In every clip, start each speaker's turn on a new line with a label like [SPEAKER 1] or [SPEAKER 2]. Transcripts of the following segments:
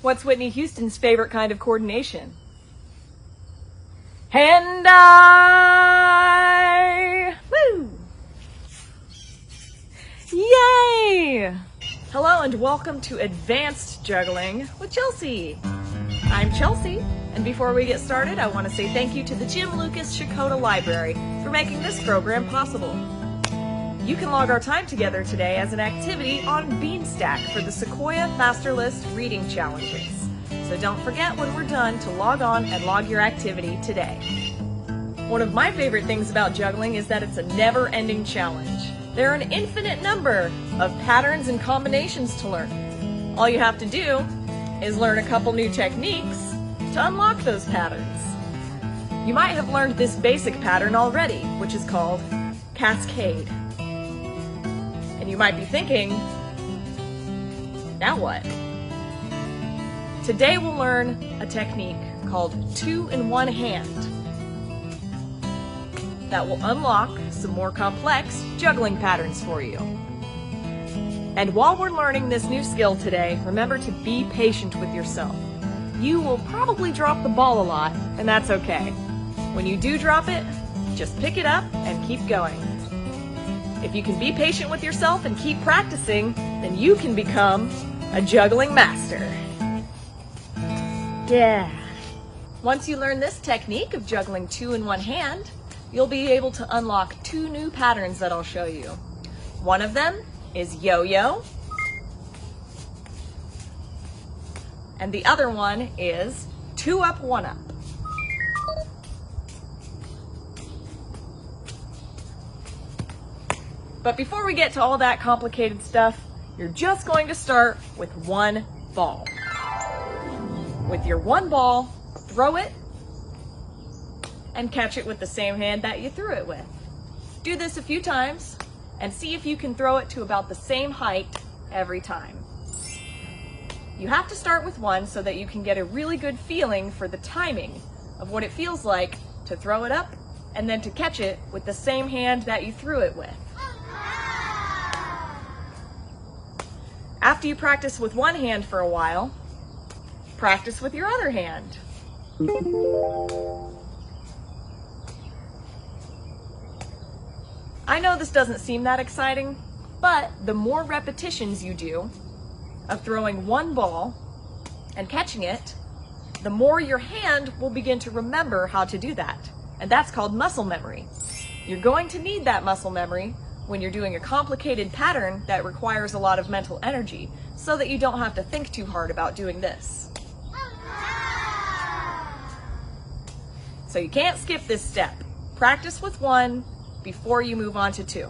[SPEAKER 1] What's Whitney Houston's favorite kind of coordination? Hand-eye! Woo! Yay! Hello and welcome to Advanced Juggling with Chelsea. I'm Chelsea, and before we get started, I want to say thank you to the Jim Lucas Checotah Library for making this program possible. You can log our time together today as an activity on Beanstack for the Sequoia Master List Reading Challenges. So don't forget when we're done to log on and log your activity today. One of my favorite things about juggling is that it's a never-ending challenge. There are an infinite number of patterns and combinations to learn. All you have to do is learn a couple new techniques to unlock those patterns. You might have learned this basic pattern already, which is called Cascade. And you might be thinking, now what? Today we'll learn a technique called 2-in-1 hand that will unlock some more complex juggling patterns for you. And while we're learning this new skill today, remember to be patient with yourself. You will probably drop the ball a lot, and that's okay. When you do drop it, just pick it up and keep going. If you can be patient with yourself and keep practicing, then you can become a juggling master. Yeah. Once you learn this technique of juggling 2-in-1 hand, you'll be able to unlock 2 new patterns that I'll show you. One of them is yo-yo, and the other one is 2-up, 1-up. But before we get to all that complicated stuff, you're just going to start with one ball. With your one ball, throw it and catch it with the same hand that you threw it with. Do this a few times and see if you can throw it to about the same height every time. You have to start with one so that you can get a really good feeling for the timing of what it feels like to throw it up and then to catch it with the same hand that you threw it with. After you practice with one hand for a while, practice with your other hand. I know this doesn't seem that exciting, but the more repetitions you do of throwing one ball and catching it, the more your hand will begin to remember how to do that. And that's called muscle memory. You're going to need that muscle memory when you're doing a complicated pattern that requires a lot of mental energy, so that you don't have to think too hard about doing this. So you can't skip this step. Practice with one before you move on to 2.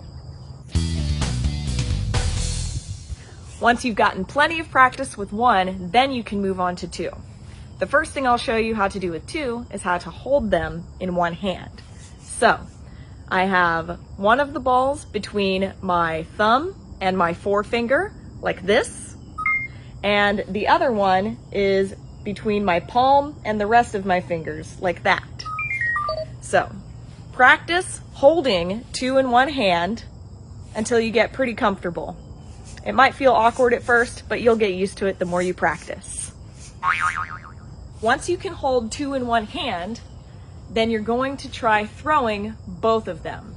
[SPEAKER 1] Once you've gotten plenty of practice with one, then you can move on to 2. The first thing I'll show you how to do with 2 is how to hold them in one hand. So, I have one of the balls between my thumb and my forefinger, like this, and the other one is between my palm and the rest of my fingers, like that. So, practice holding 2-in-1 hand until you get pretty comfortable. It might feel awkward at first, but you'll get used to it the more you practice. Once you can hold 2-in-1 hand, then you're going to try throwing both of them.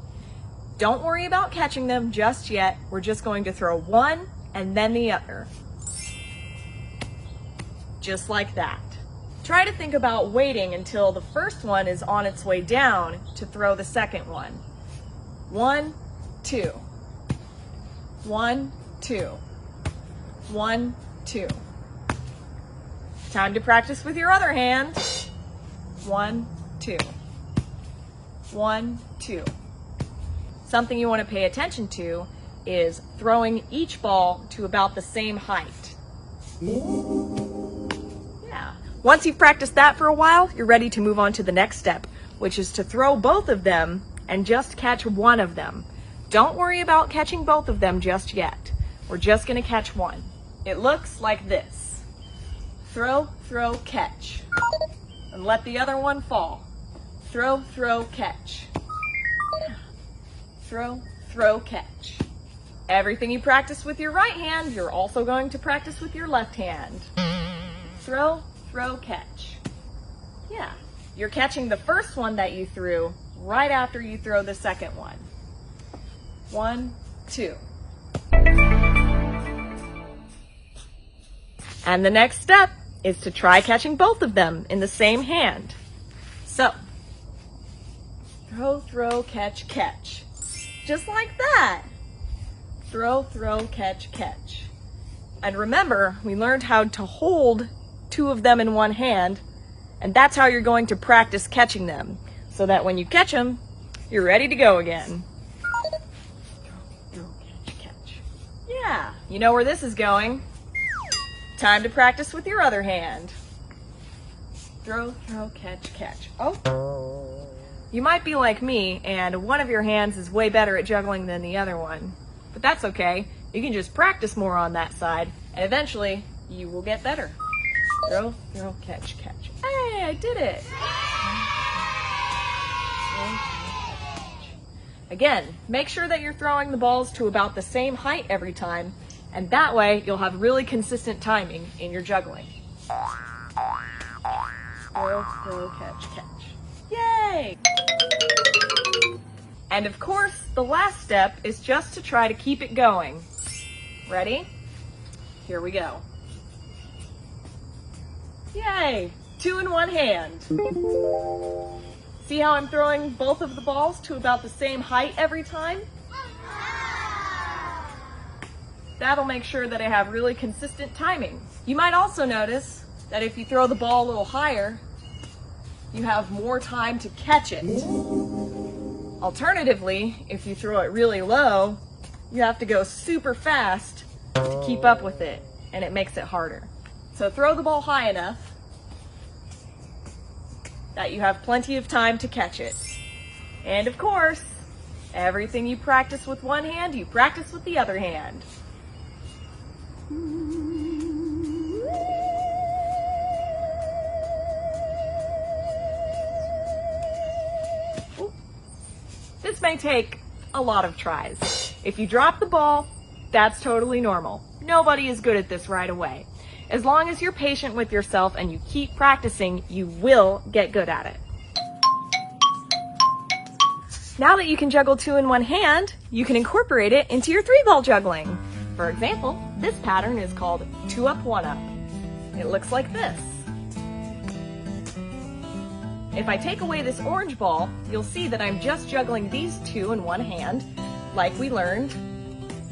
[SPEAKER 1] Don't worry about catching them just yet. We're just going to throw one and then the other. Just like that. Try to think about waiting until the first one is on its way down to throw the second one. 1, 2. 1, 2. 1, 2. Time to practice with your other hand. 1, 2. 1, 2. Something you want to pay attention to is throwing each ball to about the same height. Yeah. Once you've practiced that for a while, you're ready to move on to the next step, which is to throw both of them and just catch one of them. Don't worry about catching both of them just yet. We're just going to catch one. It looks like this. Throw, throw, catch. And let the other one fall. Throw, throw, catch. Throw, throw, catch. Everything you practice with your right hand, you're also going to practice with your left hand. throw, throw, catch. Yeah, you're catching the first one that you threw right after you throw the second one. 1, 2. And the next step is to try catching both of them in the same hand. So, throw, throw, catch, catch. Just like that. Throw, throw, catch, catch. And remember, we learned how to hold 2 of them in one hand, and that's how you're going to practice catching them, so that when you catch them, you're ready to go again. Throw, catch, catch. Yeah, you know where this is going. Time to practice with your other hand. Throw, throw, catch, catch. Oh, you might be like me, and one of your hands is way better at juggling than the other one. But that's okay. You can just practice more on that side, and eventually you will get better. Throw, throw, catch, catch. Hey, I did it. Again, make sure that you're throwing the balls to about the same height every time, and that way you'll have really consistent timing in your juggling. Throw, throw, catch, catch. Yay! And of course, the last step is just to try to keep it going. Ready? Here we go. Yay! 2 in one hand. See how I'm throwing both of the balls to about the same height every time? That'll make sure that I have really consistent timing. You might also notice that if you throw the ball a little higher, you have more time to catch it. Alternatively, if you throw it really low, you have to go super fast to keep up with it, and it makes it harder. So throw the ball high enough that you have plenty of time to catch it. And of course, everything you practice with one hand, you practice with the other hand. This may take a lot of tries. If you drop the ball, that's totally normal. Nobody is good at this right away. As long as you're patient with yourself and you keep practicing, you will get good at it. Now that you can juggle 2 in one hand, you can incorporate it into your 3-ball juggling. For example, this pattern is called 2 up, 1 up. It looks like this. If I take away this orange ball, you'll see that I'm just juggling these 2 in one hand, like we learned.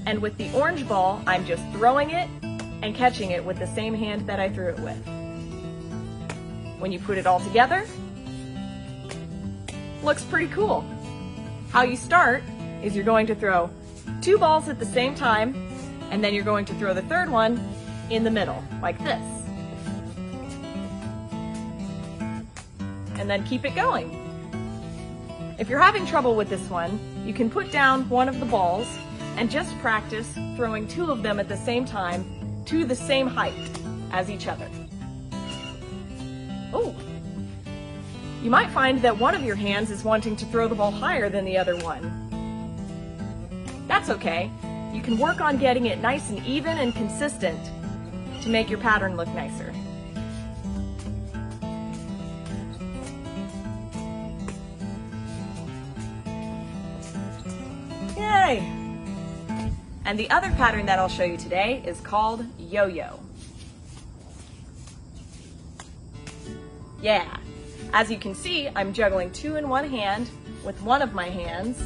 [SPEAKER 1] And with the orange ball, I'm just throwing it and catching it with the same hand that I threw it with. When you put it all together, looks pretty cool. How you start is you're going to throw 2 balls at the same time, and then you're going to throw the third one in the middle, like this. And then keep it going. If you're having trouble with this one, you can put down one of the balls and just practice throwing 2 of them at the same time to the same height as each other. Oh, you might find that one of your hands is wanting to throw the ball higher than the other one. That's okay. You can work on getting it nice and even and consistent to make your pattern look nicer. Yay! And the other pattern that I'll show you today is called yo-yo. Yeah, as you can see, I'm juggling 2 in one hand with one of my hands,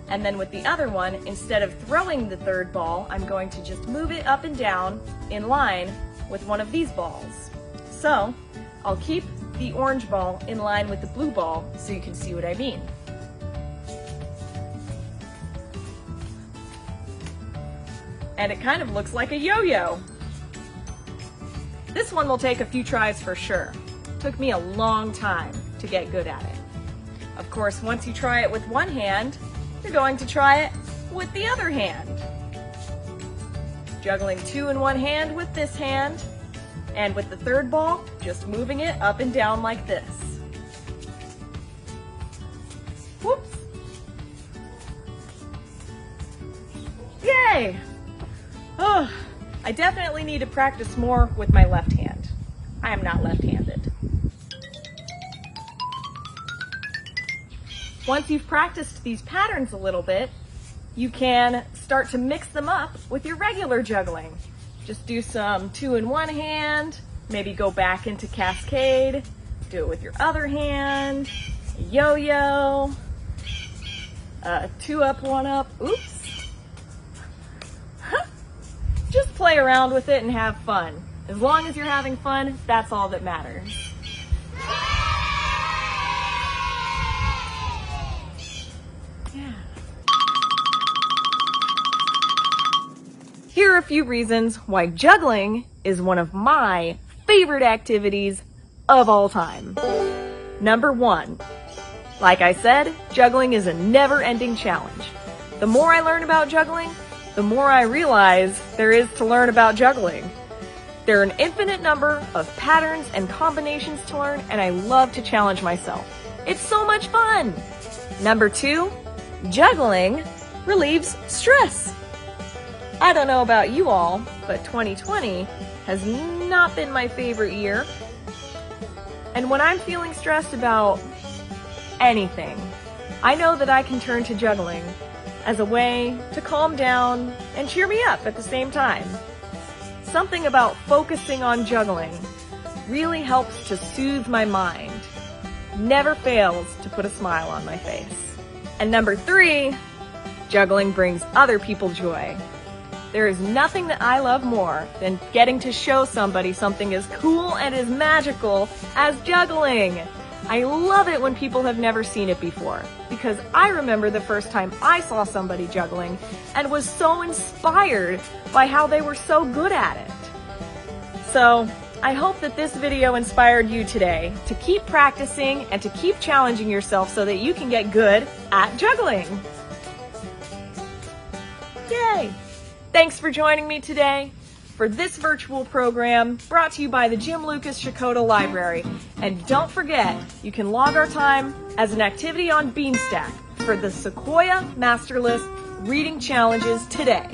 [SPEAKER 1] and then with the other one, instead of throwing the third ball, I'm going to just move it up and down in line with one of these balls. So, I'll keep the orange ball in line with the blue ball so you can see what I mean. And it kind of looks like a yo-yo. This one will take a few tries for sure. Took me a long time to get good at it. Of course, once you try it with one hand, you're going to try it with the other hand. Juggling 2 in one hand with this hand, and with the third ball, just moving it up and down like this. Whoops! Yay! Oh, I definitely need to practice more with my left hand. I am not left-handed. Once you've practiced these patterns a little bit, you can start to mix them up with your regular juggling. Just do some 2 in one hand, maybe go back into Cascade, do it with your other hand, yo-yo, 2 up, 1 up, oops. Just play around with it and have fun. As long as you're having fun, that's all that matters. Yeah. Here are a few reasons why juggling is one of my favorite activities of all time. Number 1, like I said, juggling is a never-ending challenge. The more I learn about juggling, the more I realize there is to learn about juggling. There are an infinite number of patterns and combinations to learn, and I love to challenge myself. It's so much fun! Number 2, juggling relieves stress. I don't know about you all, but 2020 has not been my favorite year. And when I'm feeling stressed about anything, I know that I can turn to juggling as a way to calm down and cheer me up at the same time. Something about focusing on juggling really helps to soothe my mind. Never fails to put a smile on my face. And number 3, juggling brings other people joy. There is nothing that I love more than getting to show somebody something as cool and as magical as juggling. I love it when people have never seen it before, because I remember the first time I saw somebody juggling and was so inspired by how they were so good at it. So I hope that this video inspired you today to keep practicing and to keep challenging yourself so that you can get good at juggling. Yay! Thanks for joining me today for this virtual program brought to you by the Jim Lucas Checotah Library. And don't forget, you can log our time as an activity on Beanstack for the Sequoia Master List Reading Challenges today.